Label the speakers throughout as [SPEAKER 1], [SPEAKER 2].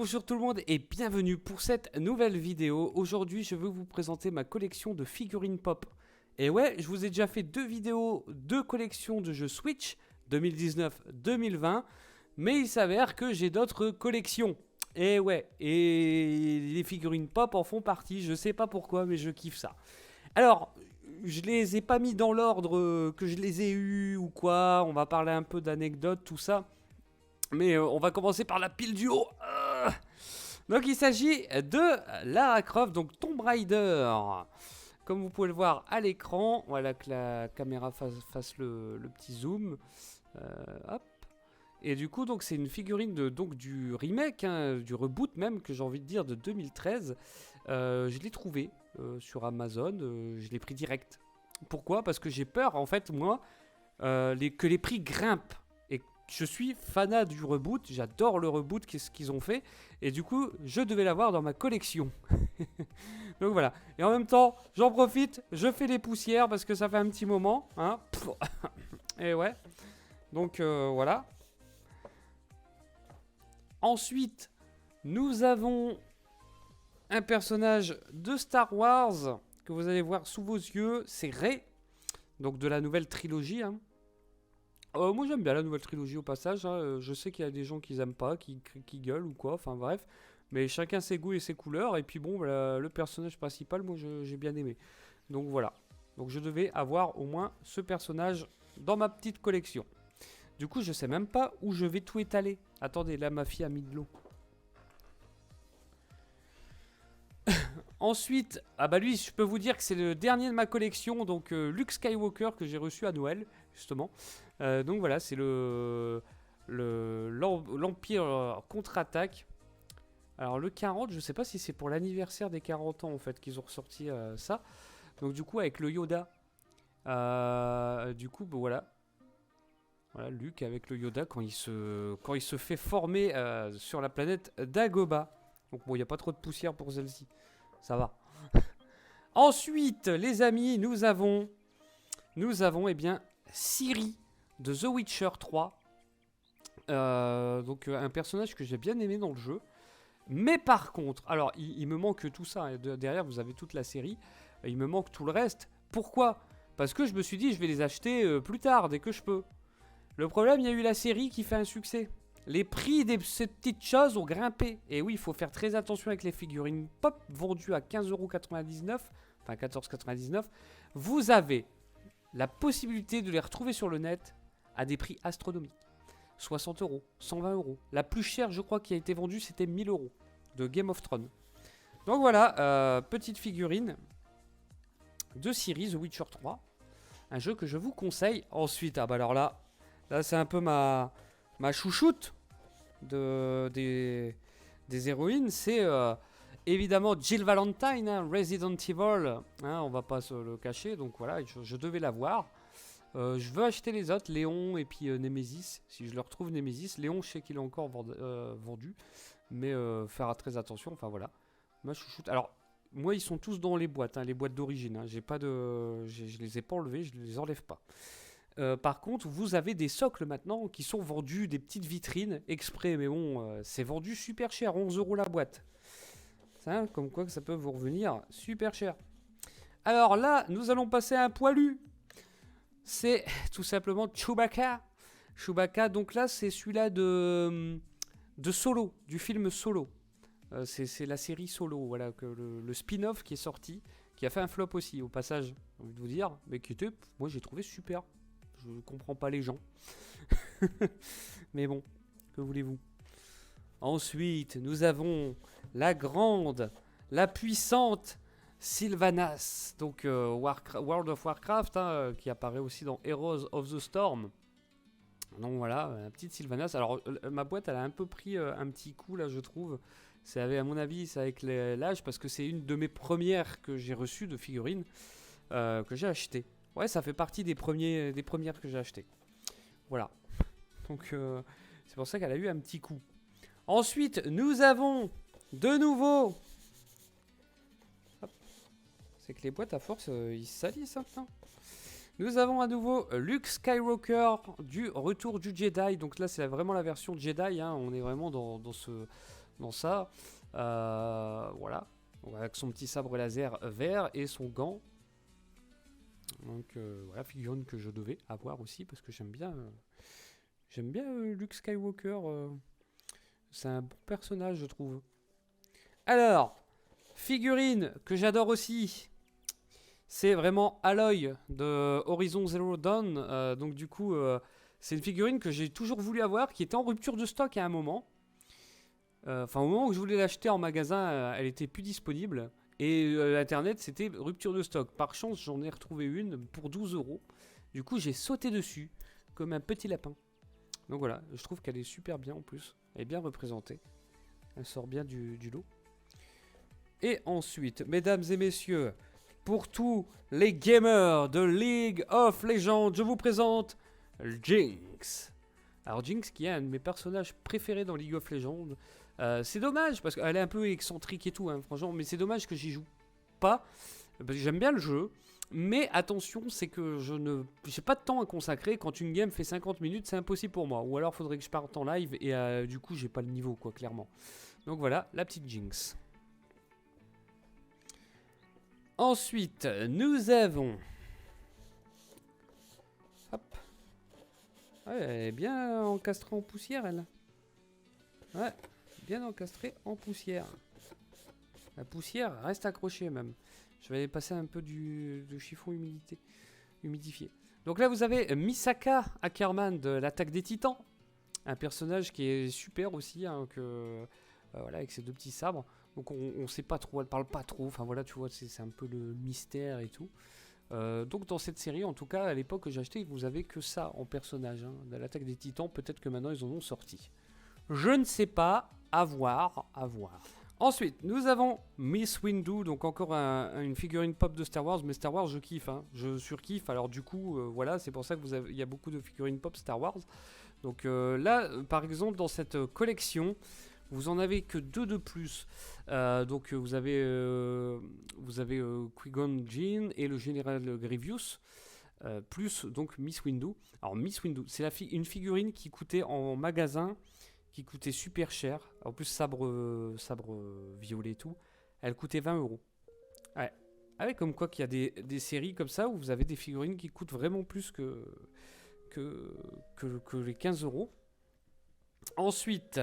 [SPEAKER 1] bonjour tout le monde et bienvenue pour cette nouvelle vidéo. Aujourd'hui, je veux vous présenter ma collection de figurines pop. Et ouais, je vous ai déjà fait deux vidéos de collection de jeux Switch 2019-2020, mais il s'avère que j'ai d'autres collections. Et ouais, et les figurines pop en font partie, je sais pas pourquoi, mais je kiffe ça. Alors, je les ai pas mis dans l'ordre que je les ai eus ou quoi, on va parler un peu d'anecdotes, tout ça. Mais on va commencer par la pile du haut. Donc il s'agit de Lara Croft, donc Tomb Raider. Comme vous pouvez le voir à l'écran, voilà que la caméra fasse le petit zoom. Hop. Et du coup, donc c'est une figurine donc du remake, hein, du reboot même, que j'ai envie de dire, de 2013. Je l'ai trouvé sur Amazon, je l'ai pris direct. Pourquoi? Parce que j'ai peur, en fait, moi, que les prix grimpent. Je suis fanat du reboot, j'adore le reboot, qu'est-ce qu'ils ont fait, et du coup, je devais l'avoir dans ma collection. Donc voilà, et en même temps, j'en profite, je fais les poussières parce que ça fait un petit moment, hein. Et ouais, donc voilà. Ensuite, nous avons un personnage de Star Wars que vous allez voir sous vos yeux, c'est Rey, donc de la nouvelle trilogie, hein. Moi j'aime bien la nouvelle trilogie au passage, hein. Je sais qu'il y a des gens qui aiment pas, qui gueulent ou quoi, enfin bref. Mais chacun ses goûts et ses couleurs, et puis bon, le personnage principal, moi j'ai bien aimé. Donc voilà, donc je devais avoir au moins ce personnage dans ma petite collection. Du coup je sais même pas où je vais tout étaler. Attendez, là ma fille a mis de l'eau. Ensuite, ah bah lui je peux vous dire que c'est le dernier de ma collection, donc Luke Skywalker que j'ai reçu à Noël, justement. Donc voilà, c'est l'Empire contre-attaque. Alors le 40, je sais pas si c'est pour l'anniversaire des 40 ans en fait qu'ils ont ressorti ça. Donc du coup avec le Yoda. Du coup bah, voilà. Voilà Luke avec le Yoda quand il se fait former sur la planète Dagobah. Donc bon, il n'y a pas trop de poussière pour celle-ci. Ça va. Ensuite, les amis, nous avons eh bien Ciri de The Witcher 3. Donc un personnage que j'ai bien aimé dans le jeu. Mais par contre, alors il me manque tout ça, hein. Derrière vous avez toute la série, il me manque tout le reste. Pourquoi? Parce que je me suis dit je vais les acheter plus tard, dès que je peux. Le problème, il y a eu la série qui fait un succès. Les prix de ces petites choses ont grimpé. Et oui, il faut faire très attention avec les figurines pop vendues à 15,99€, enfin 14,99€. Vous avez la possibilité de les retrouver sur le net à des prix astronomiques. 60€, 120€. La plus chère, je crois, qui a été vendue, c'était 1000€ de Game of Thrones. Donc voilà, petite figurine de Ciri, The Witcher 3. Un jeu que je vous conseille. Ensuite, ah bah alors là c'est un peu ma chouchoute des héroïnes. C'est évidemment Jill Valentine, hein, Resident Evil. Hein, on va pas se le cacher. Donc voilà, je devais l'avoir. Je veux acheter les autres, Léon et puis Nemesis. Si je le retrouve Nemesis, Léon je sais qu'il est encore vendu, mais faire très attention. Enfin voilà, ma chouchoute. Alors moi ils sont tous dans les boîtes, hein, les boîtes d'origine. Hein. Je les ai pas enlevés, je les enlève pas. Par contre, vous avez des socles maintenant qui sont vendus, des petites vitrines exprès, mais bon, c'est vendu super cher, 11€ la boîte. Ça, comme quoi que ça peut vous revenir super cher. Alors là, nous allons passer à un poilu. C'est tout simplement Chewbacca. Chewbacca, donc là, c'est celui-là de Solo, du film Solo. C'est la série Solo, voilà, que le spin-off qui est sorti, qui a fait un flop aussi, au passage, j'ai envie de vous dire, mais qui était, moi j'ai trouvé super. Je ne comprends pas les gens. Mais bon, que voulez-vous? Ensuite, nous avons la grande, la puissante Sylvanas, donc World of Warcraft, hein, qui apparaît aussi dans Heroes of the Storm. Donc voilà, la petite Sylvanas. Alors ma boîte, elle a un peu pris un petit coup là, je trouve. C'est à mon avis, c'est avec l'âge, parce que c'est une de mes premières que j'ai reçues de figurines que j'ai achetées. Ouais, ça fait partie des premières que j'ai achetées. Voilà. Donc c'est pour ça qu'elle a eu un petit coup. Ensuite, nous avons de nouveau. Hop. C'est que les boîtes à force, ils se salissent maintenant. Nous avons à nouveau Luke Skywalker du Retour du Jedi. Donc là, c'est vraiment la version Jedi. Hein. On est vraiment dans dans ça. Voilà. Avec son petit sabre laser vert et son gant. Donc voilà, figurine que je devais avoir aussi parce que j'aime bien Luke Skywalker. C'est un bon personnage, je trouve. Alors, figurine que j'adore aussi. C'est vraiment Aloy de Horizon Zero Dawn. Donc du coup, c'est une figurine que j'ai toujours voulu avoir, qui était en rupture de stock à un moment. Enfin, au moment où je voulais l'acheter en magasin, elle était plus disponible. Et Internet, c'était rupture de stock. Par chance, j'en ai retrouvé une pour 12 euros. Du coup, j'ai sauté dessus comme un petit lapin. Donc voilà, je trouve qu'elle est super bien en plus. Elle est bien représentée. Elle sort bien du lot. Et ensuite, mesdames et messieurs, pour tous les gamers de League of Legends, je vous présente Jinx. Alors Jinx, qui est un de mes personnages préférés dans League of Legends. C'est dommage, parce qu'elle est un peu excentrique et tout, hein, franchement, mais c'est dommage que j'y joue pas. J'aime bien le jeu, mais attention, c'est que j'ai pas de temps à consacrer. Quand une game fait 50 minutes, c'est impossible pour moi. Ou alors, faudrait que je parte en live, et du coup, j'ai pas le niveau, quoi, clairement. Donc voilà, la petite Jinx. Ensuite, nous avons... Hop. Ouais, elle est bien encastrée en poussière, elle. Ouais, bien encastrée en poussière. La poussière reste accrochée, même. Je vais aller passer un peu de chiffon humidifié. Donc là, vous avez Misaka Ackerman de l'Attaque des Titans. Un personnage qui est super aussi, hein, voilà, avec ses deux petits sabres. Donc on sait pas trop, elle parle pas trop. Enfin voilà, tu vois, c'est un peu le mystère et tout. Donc dans cette série, en tout cas, à l'époque que j'ai acheté, vous avez que ça en personnage, hein, de l'Attaque des Titans. Peut-être que maintenant, ils en ont sorti. Je ne sais pas, à voir, à voir. Ensuite, nous avons Miss Windu, donc encore une figurine pop de Star Wars, mais Star Wars je kiffe, hein, je surkiffe, alors du coup, voilà, c'est pour ça que il y a beaucoup de figurines pop Star Wars. Donc là, par exemple, dans cette collection, vous en avez que 2 de plus. Donc vous avez Qui-Gon Jinn et le général Grievous, plus donc Miss Windu. Alors Miss Windu, c'est une figurine qui coûtait en magasin, qui coûtait super cher. En plus, sabre violet et tout. Elle coûtait 20 euros. Ouais. Ah ouais, comme quoi qu'il y a des séries comme ça où vous avez des figurines qui coûtent vraiment plus que les 15 euros. Ensuite,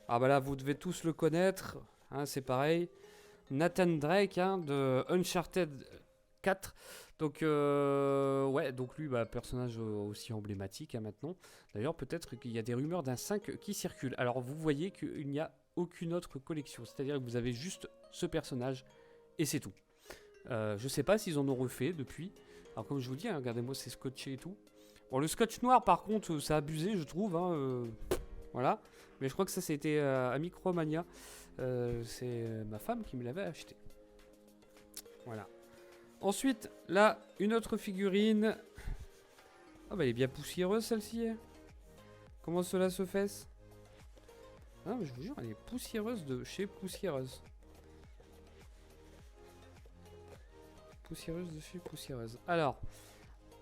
[SPEAKER 1] ah bah là, vous devez tous le connaître. Hein, c'est pareil. Nathan Drake, hein, de Uncharted 4. Donc, ouais, donc lui, bah, personnage aussi emblématique, hein, maintenant. D'ailleurs, peut-être qu'il y a des rumeurs d'un 5 qui circulent. Alors, vous voyez qu'il n'y a aucune autre collection. C'est-à-dire que vous avez juste ce personnage et c'est tout. Je sais pas s'ils en ont refait depuis. Alors, comme je vous dis, hein, regardez-moi, c'est scotché et tout. Bon, le scotch noir, par contre, ça a abusé, je trouve. Hein, voilà. Mais je crois que ça, c'était à Micromania. C'est ma femme qui me l'avait acheté. Voilà. Ensuite, là, une autre figurine. Ah bah elle est bien poussiéreuse celle-ci. Comment cela se fait? Ah mais je vous jure, elle est poussiéreuse de chez Poussiéreuse. Poussiéreuse de chez Poussiéreuse. Alors,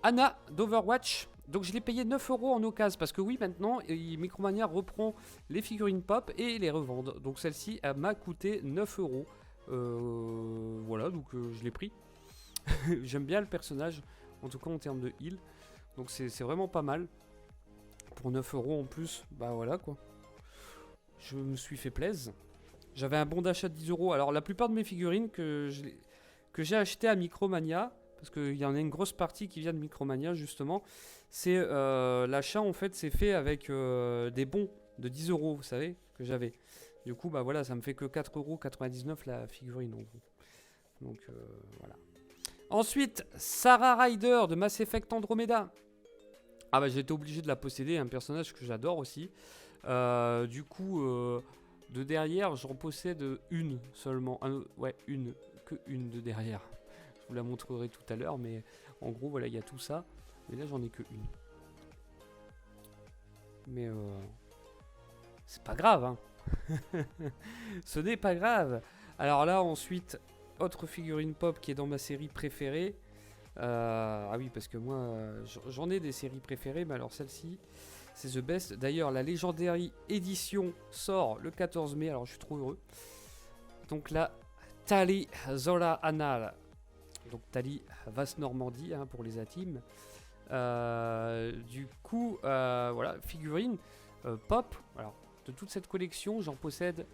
[SPEAKER 1] Anna d'Overwatch. Donc je l'ai payé 9 euros en occasion. Parce que oui, maintenant, Micromania reprend les figurines pop et les revendent. Donc celle-ci, elle m'a coûté 9 euros. Voilà, donc je l'ai pris. J'aime bien le personnage, en tout cas en termes de heal. Donc c'est vraiment pas mal. Pour 9 euros en plus, bah voilà quoi. Je me suis fait plaisir. J'avais un bon d'achat de 10 euros. Alors la plupart de mes figurines que j'ai acheté à Micromania, parce qu'il y en a une grosse partie qui vient de Micromania justement, c'est l'achat en fait c'est fait avec des bons de 10 euros, vous savez, que j'avais. Du coup bah voilà, ça me fait que 4,99 € la figurine en gros. Donc voilà. Ensuite, Sarah Ryder de Mass Effect Andromeda. Ah bah j'ai été obligé de la posséder, un personnage que j'adore aussi. Du coup, de derrière, j'en possède une seulement. Ouais, que une de derrière. Je vous la montrerai tout à l'heure, mais en gros, voilà, il y a tout ça. Mais là, j'en ai que une. Mais c'est pas grave, hein. Ce n'est pas grave. Alors là, ensuite, autre figurine pop qui est dans ma série préférée. Ah oui, parce que moi, j'en ai des séries préférées, mais alors celle-ci, C'est the best. D'ailleurs, la Legendary Edition sort le 14 mai, alors je suis trop heureux. Donc la Tali Zola Anal. Donc Tali Vaste Normandie hein, pour les intimes. Du coup, voilà, figurine pop. Alors, de toute cette collection, j'en possède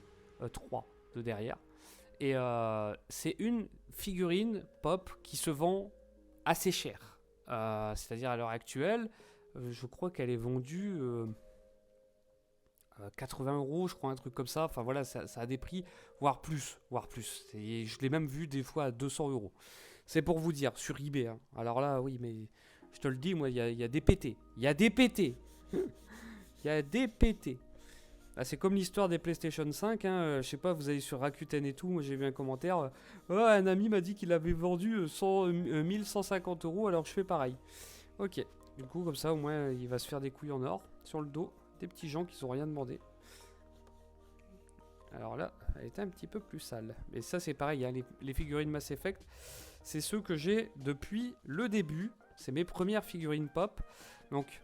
[SPEAKER 1] 3 de derrière. Et c'est une figurine pop qui se vend assez cher. C'est-à-dire à l'heure actuelle, je crois qu'elle est vendue 80 €, je crois, un truc comme ça. Enfin voilà, ça a des prix, voire plus. Et je l'ai même vu des fois à 200 €. C'est pour vous dire, sur eBay. Hein. Alors là, oui, mais je te le dis, moi, il y a des pétés. Il y a des pétés. Il y a des pétés. Ah, c'est comme l'histoire des PlayStation 5. Hein. Je sais pas, vous allez sur Rakuten et tout. Moi, j'ai vu un commentaire. Un ami m'a dit qu'il avait vendu 1150 €, alors je fais pareil. Ok. Du coup, comme ça, au moins, il va se faire des couilles en or sur le dos. Des petits gens qui n'ont rien demandé. Alors là, elle était un petit peu plus sale. Mais ça, c'est pareil. Hein, les figurines Mass Effect, c'est ceux que j'ai depuis le début. C'est mes premières figurines pop. Donc,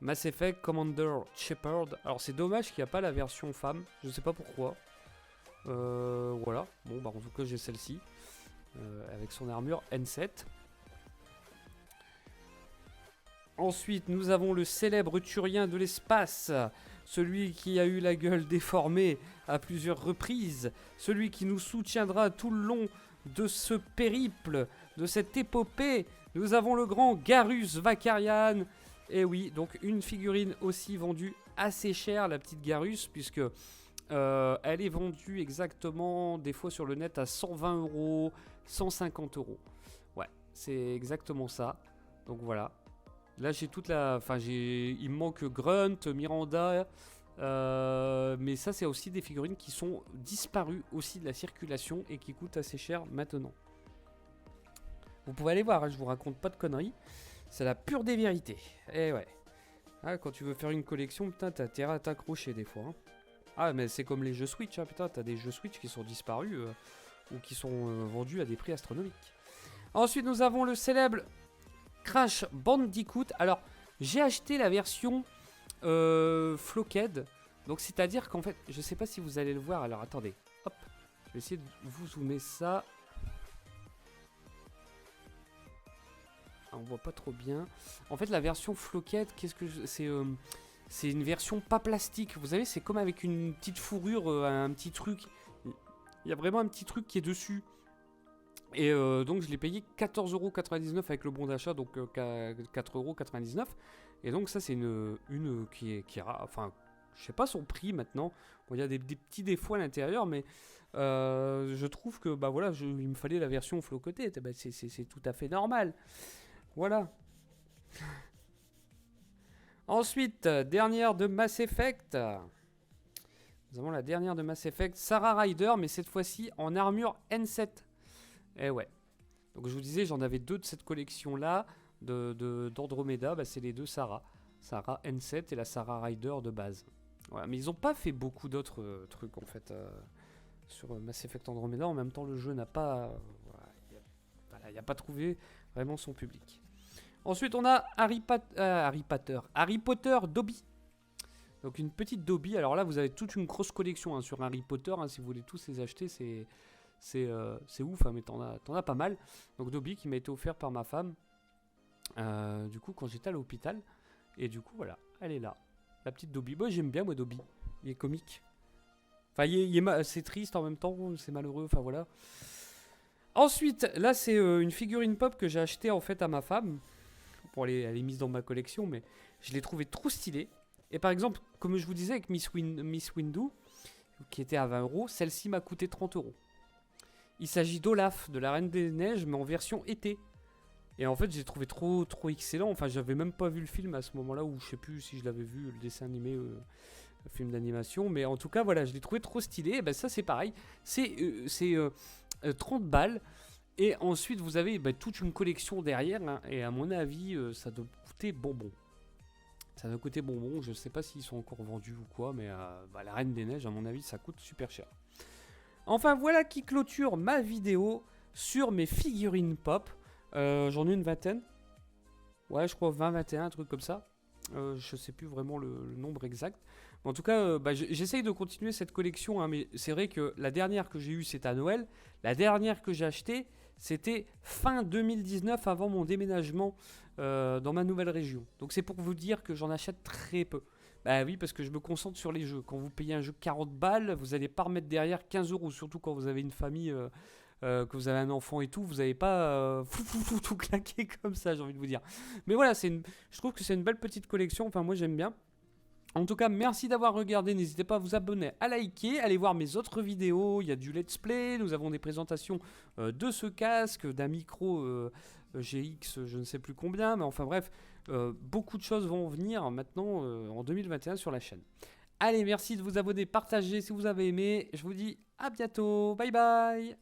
[SPEAKER 1] Mass Effect Commander Shepard. Alors, c'est dommage qu'il n'y a pas la version femme. Je ne sais pas pourquoi. Voilà. Bon, bah, en tout cas, j'ai celle-ci. Avec son armure N7. Ensuite, nous avons le célèbre Turien de l'espace, celui qui a eu la gueule déformée à plusieurs reprises, celui qui nous soutiendra tout le long de ce périple, de cette épopée. Nous avons le grand Garus Vakarian. Et oui, donc une figurine aussi vendue assez cher, la petite Garus, puisque elle est vendue exactement des fois sur le net à 120 €, 150 €. Ouais, c'est exactement ça. Donc voilà. Là, j'ai toute la... Enfin, il me manque Grunt, Miranda. Mais ça, c'est aussi des figurines qui sont disparues aussi de la circulation et qui coûtent assez cher maintenant. Vous pouvez aller voir, hein, je vous raconte pas de conneries. C'est la pure des vérités. Et ouais. Ah, quand tu veux faire une collection, putain, t'as intérêt à t'accrocher des fois. Hein. Ah, mais c'est comme les jeux Switch. Hein, putain, t'as des jeux Switch qui sont disparus ou qui sont vendus à des prix astronomiques. Ensuite, nous avons le célèbre Crash Bandicoot. Alors, j'ai acheté la version Flocked. Donc, c'est-à-dire qu'en fait, je sais pas si vous allez le voir. Alors, attendez. Hop. Je vais essayer de vous zoomer ça. Ah, on voit pas trop bien. En fait, la version Flocked, qu'est-ce que c'est une version pas plastique. Vous savez, c'est comme avec une petite fourrure, un petit truc. Il y a vraiment un petit truc qui est dessus. Et donc je l'ai payé 14,99 € avec le bon d'achat, donc 4,99 €. Et donc ça c'est une qui est enfin je sais pas son prix maintenant. Bon, il y a des petits défauts à l'intérieur, mais je trouve que bah voilà, il me fallait la version flocotée. Bah, c'est tout à fait normal. Voilà. Ensuite, dernière de Mass Effect. Nous avons la dernière de Mass Effect, Sarah Ryder, mais cette fois-ci en armure N7. Eh ouais. Donc je vous disais, j'en avais 2 de cette collection-là, d'Andromeda. Bah, c'est les 2 Sarah. Sarah N7 et la Sarah Ryder de base. Voilà. Mais ils n'ont pas fait beaucoup d'autres trucs en fait sur Mass Effect Andromeda. En même temps, le jeu n'a pas... il n'a pas trouvé vraiment son public. Ensuite, on a Harry Potter Dobby. Donc une petite Dobby. Alors là, vous avez toute une grosse collection hein, sur Harry Potter. Hein, si vous voulez tous les acheter, c'est ouf, hein, mais t'en as pas mal. Donc Dobby qui m'a été offert par ma femme. Du coup, quand j'étais à l'hôpital. Et du coup, voilà, elle est là. La petite Dobby. Moi, j'aime bien, moi, Dobby. Il est comique. Enfin, c'est triste en même temps, c'est malheureux, enfin voilà. Ensuite, là, c'est une figurine pop que j'ai achetée en fait à ma femme. Elle est mise dans ma collection, mais je l'ai trouvée trop stylée. Et par exemple, comme je vous disais avec Miss Windu, qui était à 20 €, celle-ci m'a coûté 30 €. Il s'agit d'Olaf, de la Reine des Neiges, mais en version été. Et en fait, j'ai trouvé trop excellent. Enfin, j'avais même pas vu le film à ce moment-là, ou je sais plus si je l'avais vu, le dessin animé, le film d'animation. Mais en tout cas, voilà, je l'ai trouvé trop stylé. Et ben ça, c'est pareil. C'est 30 balles. Et ensuite, vous avez toute une collection derrière. Hein, et à mon avis, ça doit coûter bonbon. Ça doit coûter bonbon. Je sais pas s'ils sont encore vendus ou quoi. Mais la Reine des Neiges, à mon avis, ça coûte super cher. Enfin, voilà qui clôture ma vidéo sur mes figurines pop. J'en ai une vingtaine. Ouais, je crois 20, 21, un truc comme ça. Je sais plus vraiment le nombre exact. Mais en tout cas, j'essaye de continuer cette collection, hein, mais c'est vrai que la dernière que j'ai eue, c'était à Noël. La dernière que j'ai achetée, c'était fin 2019, avant mon déménagement dans ma nouvelle région. Donc c'est pour vous dire que j'en achète très peu. Bah oui, parce que je me concentre sur les jeux. Quand vous payez un jeu 40 balles, vous n'allez pas remettre derrière 15 euros, surtout quand vous avez une famille, que vous avez un enfant et tout, vous n'allez pas tout claquer comme ça, j'ai envie de vous dire. Mais voilà, je trouve que c'est une belle petite collection, enfin moi j'aime bien. En tout cas, merci d'avoir regardé. N'hésitez pas à vous abonner, à liker, allez voir mes autres vidéos. Il y a du let's play, nous avons des présentations de ce casque, d'un micro GX, je ne sais plus combien, mais enfin bref, beaucoup de choses vont venir maintenant en 2021 sur la chaîne. Allez, merci de vous abonner, partagez si vous avez aimé. Je vous dis à bientôt. Bye bye.